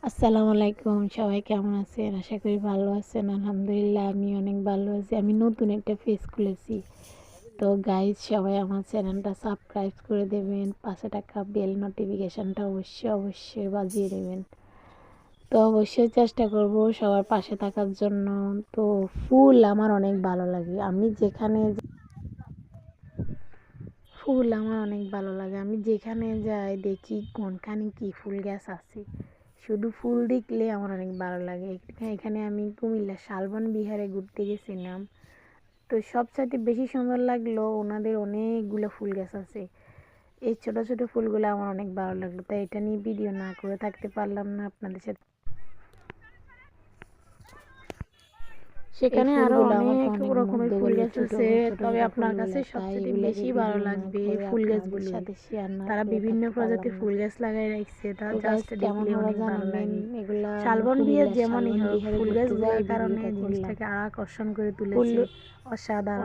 আসসালামু আলাইকুম, সবাই কেমন আছেন? আশা করি ভালো আছেন। আলহামদুলিল্লাহ আমি অনেক ভালো আছি। আমি নতুন একটা পেজ খুলেছি। তো গাইজ সবাই আমার চ্যানেলটা সাবস্ক্রাইব করে দেবেন, পাশে টাকা বেল নোটিফিকেশনটা অবশ্যই বাজিয়ে দেবেন। তো অবশ্যই চেষ্টা করব সবার পাশে থাকার জন্য। তো ফুল আমার অনেক ভালো লাগে। আমি যেখানে যাই দেখি কোনখানে কি ফুল গাছ আছে। শুধু ফুল দেখলে আমার অনেক ভালো লাগে। এখানে আমি কুমিল্লা শালবন বিহারে ঘুরতে গেছিলাম। তো সবচাইতে বেশি সুন্দর লাগলো, ওনাদের অনেকগুলো ফুল গাছ আছে। এই ছোট ছোট ফুলগুলো আমার অনেক ভালো লাগলো, তাই এটা নিয়ে ভিডিও না করে থাকতে পারলাম না আপনাদের সাথে। সেখানে আরো অনেক রকমের ফুল গাছ আছে, তবে আপনার কাছে সবচেয়ে বেশি ভালো লাগবে ফুল গাছগুলো। তারা বিভিন্ন প্রজাতির ফুল গাছ লাগাই রাখছে, তা জাস্ট দেখলে অনেক ভালো লাগে। শালবন বিহার যেমনই হোক, ফুল গাছগুলোর কারণে জিনিসটাকে আরো আকর্ষণ করে তুলেছে। অসাধারণ।